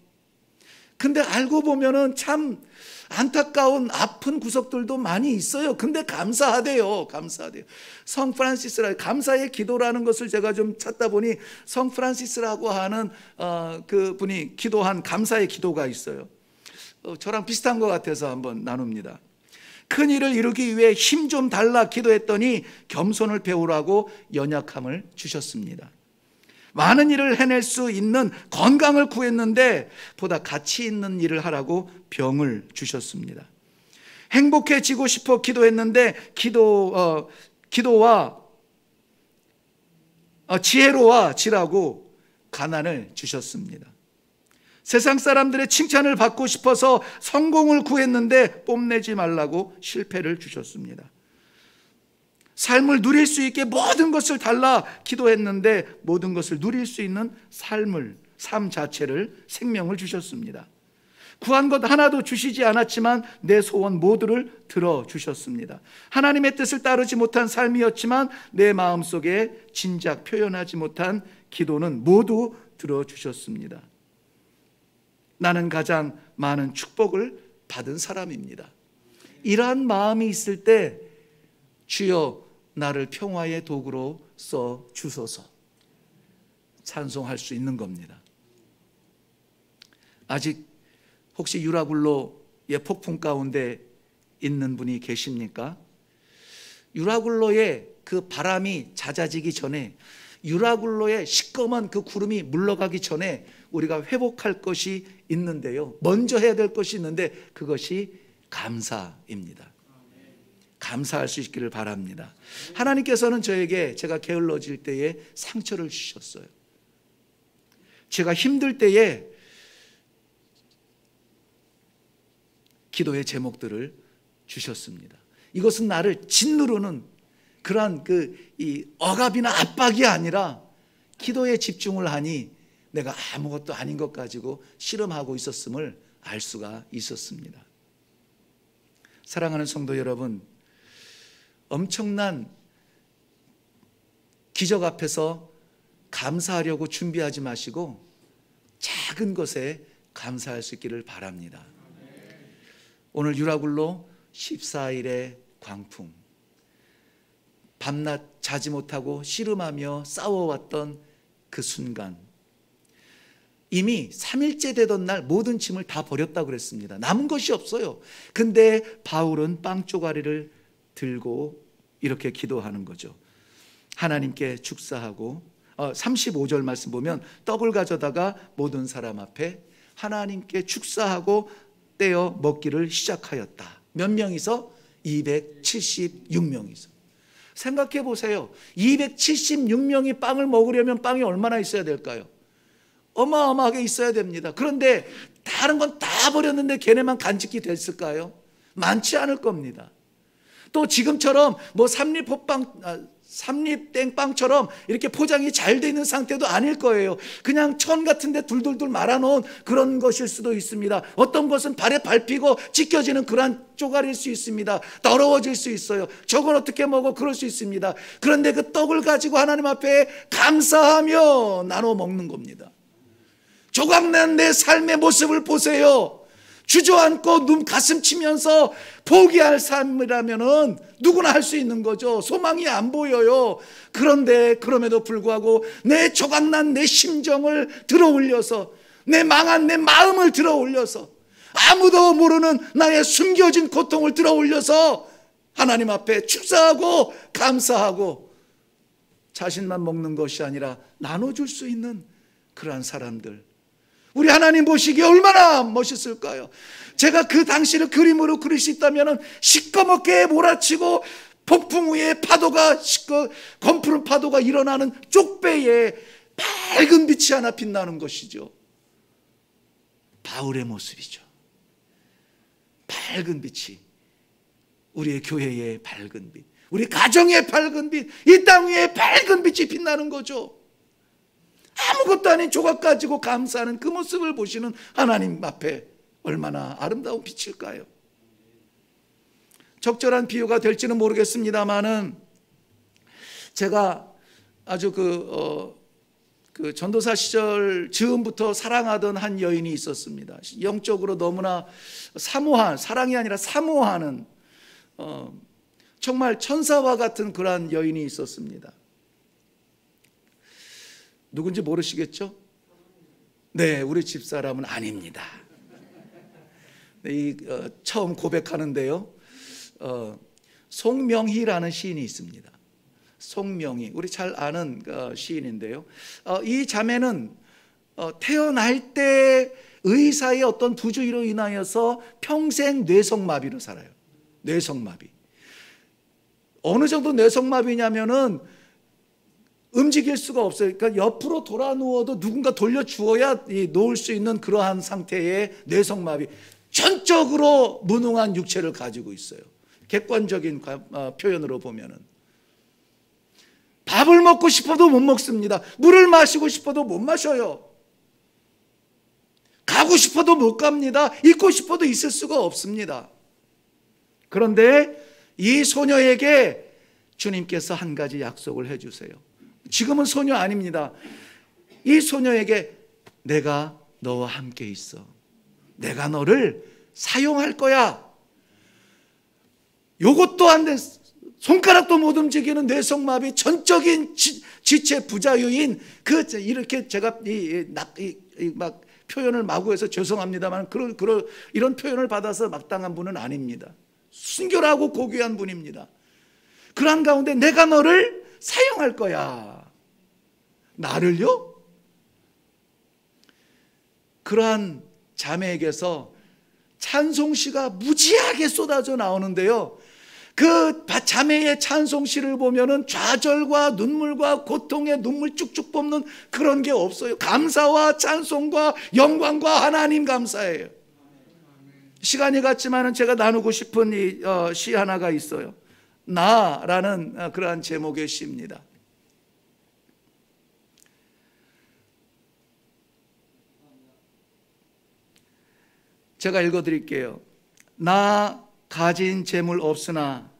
근데 알고 보면은 참 안타까운 아픈 구석들도 많이 있어요. 근데 감사하대요. 감사하대요. 성 프란시스라, 감사의 기도라는 것을 제가 좀 찾다 보니 성 프란시스라고 하는 그 분이 기도한 감사의 기도가 있어요. 저랑 비슷한 것 같아서 한번 나눕니다. 큰 일을 이루기 위해 힘 좀 달라 기도했더니 겸손을 배우라고 연약함을 주셨습니다. 많은 일을 해낼 수 있는 건강을 구했는데 보다 가치 있는 일을 하라고 병을 주셨습니다. 행복해지고 싶어 기도했는데 기도와 지혜로워지라고 가난을 주셨습니다. 세상 사람들의 칭찬을 받고 싶어서 성공을 구했는데 뽐내지 말라고 실패를 주셨습니다. 삶을 누릴 수 있게 모든 것을 달라 기도했는데 모든 것을 누릴 수 있는 삶 자체를, 생명을 주셨습니다. 구한 것 하나도 주시지 않았지만 내 소원 모두를 들어주셨습니다. 하나님의 뜻을 따르지 못한 삶이었지만 내 마음속에 진작 표현하지 못한 기도는 모두 들어주셨습니다. 나는 가장 많은 축복을 받은 사람입니다. 이러한 마음이 있을 때 주여 나를 평화의 도구로 써 주소서 찬송할 수 있는 겁니다. 아직 혹시 유라굴로의 폭풍 가운데 있는 분이 계십니까? 유라굴로의 그 바람이 잦아지기 전에, 유라굴로의 시꺼먼 그 구름이 물러가기 전에 우리가 회복할 것이 있는데요, 먼저 해야 될 것이 있는데 그것이 감사입니다. 감사할 수 있기를 바랍니다. 하나님께서는 저에게 제가 게을러질 때에 상처를 주셨어요. 제가 힘들 때에 기도의 제목들을 주셨습니다. 이것은 나를 짓누르는 그러한 이 억압이나 압박이 아니라 기도에 집중을 하니 내가 아무것도 아닌 것 가지고 씨름하고 있었음을 알 수가 있었습니다. 사랑하는 성도 여러분, 엄청난 기적 앞에서 감사하려고 준비하지 마시고 작은 것에 감사할 수 있기를 바랍니다. 오늘 유라굴로 14일의 광풍, 밤낮 자지 못하고 씨름하며 싸워왔던 그 순간, 이미 3일째 되던 날 모든 짐을 다 버렸다고 그랬습니다. 남은 것이 없어요. 근데 바울은 빵 쪼가리를 들고 이렇게 기도하는 거죠. 하나님께 축사하고 35절 말씀 보면 떡을 가져다가 모든 사람 앞에 하나님께 축사하고 떼어 먹기를 시작하였다. 몇 명이서? 276명이서. 생각해 보세요. 276명이 빵을 먹으려면 빵이 얼마나 있어야 될까요? 어마어마하게 있어야 됩니다. 그런데 다른 건 다 버렸는데 걔네만 간직이 됐을까요? 많지 않을 겁니다. 또 지금처럼 뭐 삼립땡빵처럼 이렇게 포장이 잘 돼 있는 상태도 아닐 거예요. 그냥 천 같은 데 둘둘둘 말아놓은 그런 것일 수도 있습니다. 어떤 것은 발에 밟히고 찢겨지는 그런 쪼가리일 수 있습니다. 더러워질 수 있어요. 저건 어떻게 먹어? 그럴 수 있습니다. 그런데 그 떡을 가지고 하나님 앞에 감사하며 나눠 먹는 겁니다. 조각난 내 삶의 모습을 보세요. 주저앉고 눈 가슴 치면서 포기할 삶이라면은 누구나 할 수 있는 거죠. 소망이 안 보여요. 그런데 그럼에도 불구하고 내 조각난 내 심정을 들어 올려서, 내 망한 내 마음을 들어 올려서 아무도 모르는 나의 숨겨진 고통을 들어올려서 하나님 앞에 축사하고 감사하고 자신만 먹는 것이 아니라 나눠줄 수 있는 그러한 사람들, 우리 하나님 보시기에 얼마나 멋있을까요? 제가 그 당시를 그림으로 그릴 수 있다면 시꺼멓게 몰아치고 폭풍 위에 파도가 검푸른 파도가 일어나는 쪽배에 밝은 빛이 하나 빛나는 것이죠. 바울의 모습이죠. 밝은 빛이, 우리의 교회의 밝은 빛, 우리 가정의 밝은 빛, 이 땅 위에 밝은 빛이 빛나는 거죠. 아무것도 아닌 조각 가지고 감사하는 그 모습을 보시는 하나님 앞에 얼마나 아름다운 빛일까요? 적절한 비유가 될지는 모르겠습니다만은 제가 아주 그 전도사 시절 즈음부터 사랑하던 한 여인이 있었습니다. 영적으로 너무나 사모한, 사랑이 아니라 사모하는 정말 천사와 같은 그러한 여인이 있었습니다. 누군지 모르시겠죠? 네, 우리 집사람은 아닙니다. 처음 고백하는데요, 송명희라는 시인이 있습니다. 송명희, 우리 잘 아는 시인인데요, 이 자매는 태어날 때 의사의 어떤 부주의로 인하여서 평생 뇌성마비로 살아요. 뇌성마비. 어느 정도 뇌성마비냐면은 움직일 수가 없어요. 그러니까 옆으로 돌아 누워도 누군가 돌려주어야 놓을 수 있는 그러한 상태의 뇌성마비, 전적으로 무능한 육체를 가지고 있어요. 객관적인 표현으로 보면은 밥을 먹고 싶어도 못 먹습니다. 물을 마시고 싶어도 못 마셔요. 가고 싶어도 못 갑니다. 있고 싶어도 있을 수가 없습니다. 그런데 이 소녀에게 주님께서 한 가지 약속을 해주세요. 지금은 소녀 아닙니다. 이 소녀에게 내가 너와 함께 있어. 내가 너를 사용할 거야. 요것도 안 돼. 손가락도 못 움직이는 뇌성마비, 전적인 지체 부자유인 이렇게 제가 막 표현을 마구 해서 죄송합니다만 이런 표현을 받아서 마땅한 분은 아닙니다. 순결하고 고귀한 분입니다. 그러한 가운데 내가 너를 사용할 거야. 나를요? 그러한 자매에게서 찬송시가 무지하게 쏟아져 나오는데요, 그 자매의 찬송시를 보면은 좌절과 눈물과 고통의 눈물 쭉쭉 뽑는 그런 게 없어요. 감사와 찬송과 영광과 하나님 감사해요. 시간이 갔지만은 제가 나누고 싶은 시 하나가 있어요. 나라는 그러한 제목의 시입니다. 제가 읽어드릴게요. 나 가진 재물 없으나,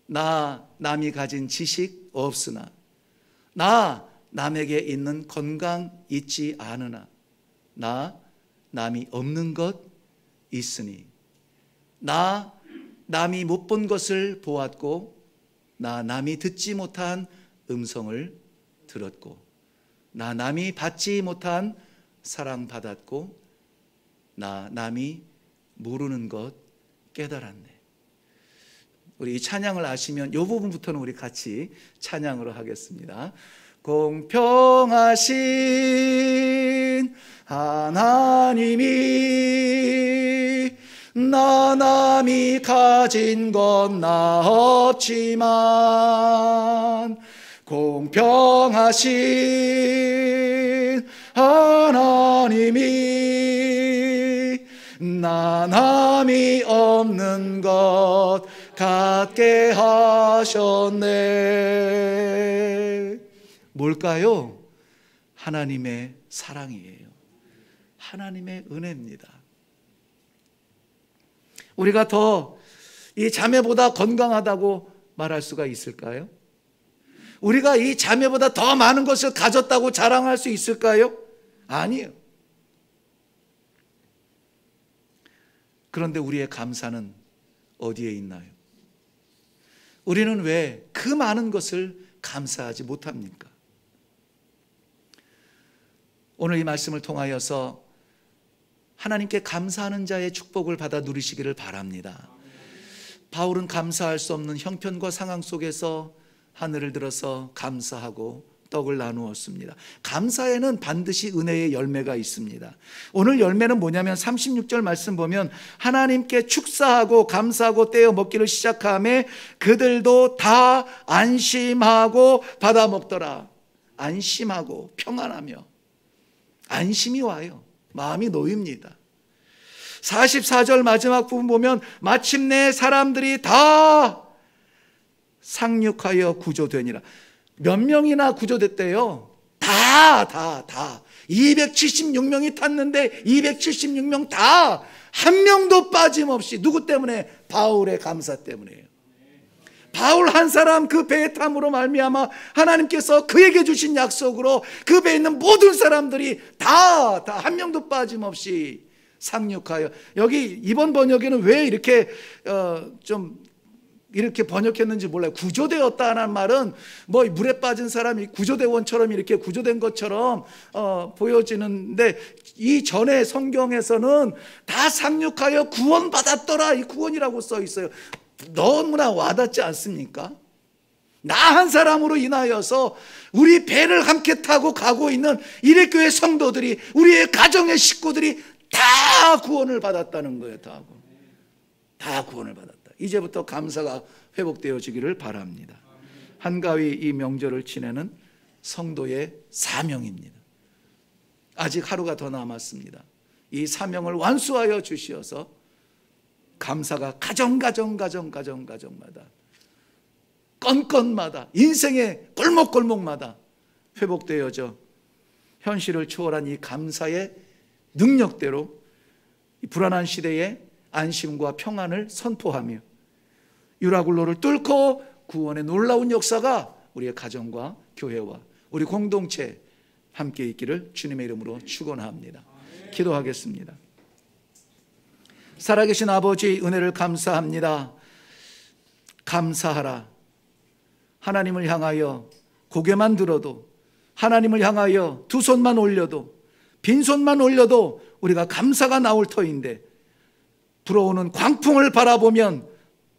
나 남이 가진 지식 없으나, 나 남에게 있는 건강 있지 않으나, 나 남이 없는 것 있으니, 나 남이 못 본 것을 보았고, 나 남이 듣지 못한 음성을 들었고, 나 남이 받지 못한 사랑받았고, 나 남이 모르는 것 깨달았네. 우리 이 찬양을 아시면 이 부분부터는 우리 같이 찬양으로 하겠습니다. 공평하신 하나님이 나 남이 가진 건 나 없지만, 공평하신 하나님이 나 남이 없는 것 갖게 하셨네. 뭘까요? 하나님의 사랑이에요. 하나님의 은혜입니다. 우리가 더 이 자매보다 건강하다고 말할 수가 있을까요? 우리가 이 자매보다 더 많은 것을 가졌다고 자랑할 수 있을까요? 아니에요. 그런데 우리의 감사는 어디에 있나요? 우리는 왜 그 많은 것을 감사하지 못합니까? 오늘 이 말씀을 통하여서 하나님께 감사하는 자의 축복을 받아 누리시기를 바랍니다. 바울은 감사할 수 없는 형편과 상황 속에서 하늘을 들어서 감사하고 떡을 나누었습니다. 감사에는 반드시 은혜의 열매가 있습니다. 오늘 열매는 뭐냐면 36절 말씀 보면 하나님께 축사하고 감사하고 떼어 먹기를 시작하며 그들도 다 안심하고 받아 먹더라. 안심하고 평안하며 안심이 와요. 마음이 놓입니다. 44절 마지막 부분 보면 마침내 사람들이 다 상륙하여 구조되니라. 몇 명이나 구조됐대요? 다 276명이 탔는데 276명 다 한 명도 빠짐없이. 누구 때문에? 바울의 감사 때문이에요. 바울 한 사람 그 배에 탐으로 말미암아 하나님께서 그에게 주신 약속으로 그 배에 있는 모든 사람들이 다 한 명도 빠짐없이 상륙하여. 여기 이번 번역에는 왜 이렇게 좀 이렇게 번역했는지 몰라요. 구조되었다는 말은 뭐 물에 빠진 사람이 구조대원처럼 이렇게 구조된 것처럼 보여지는데, 이 전에 성경에서는 다 상륙하여 구원받았더라, 이 구원이라고 써 있어요. 너무나 와닿지 않습니까? 나 한 사람으로 인하여서 우리 배를 함께 타고 가고 있는 일일교회 성도들이, 우리의 가정의 식구들이 다 구원을 받았다는 거예요. 다 구원을 받았다. 이제부터 감사가 회복되어지기를 바랍니다. 한가위 이 명절을 지내는 성도의 사명입니다. 아직 하루가 더 남았습니다. 이 사명을 완수하여 주시어서 감사가 가정마다 건건마다 인생의 골목골목마다 회복되어져 현실을 초월한 이 감사의 능력대로 이 불안한 시대에 안심과 평안을 선포하며 유라굴로를 뚫고 구원의 놀라운 역사가 우리의 가정과 교회와 우리 공동체 함께 있기를 주님의 이름으로 축원합니다. 기도하겠습니다. 살아계신 아버지, 은혜를 감사합니다. 감사하라. 하나님을 향하여 고개만 들어도, 하나님을 향하여 두 손만 올려도, 빈손만 올려도 우리가 감사가 나올 터인데, 불어오는 광풍을 바라보면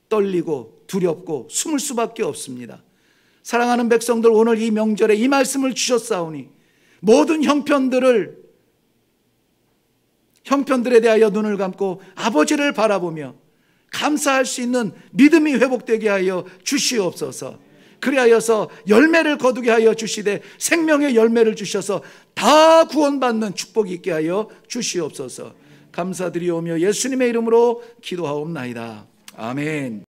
떨리고 두렵고 숨을 수밖에 없습니다. 사랑하는 백성들, 오늘 이 명절에 이 말씀을 주셨사오니 모든 형편들에 대하여 눈을 감고 아버지를 바라보며 감사할 수 있는 믿음이 회복되게 하여 주시옵소서. 그리하여서 열매를 거두게 하여 주시되 생명의 열매를 주셔서 다 구원받는 축복이 있게 하여 주시옵소서. 감사드리오며 예수님의 이름으로 기도하옵나이다. 아멘.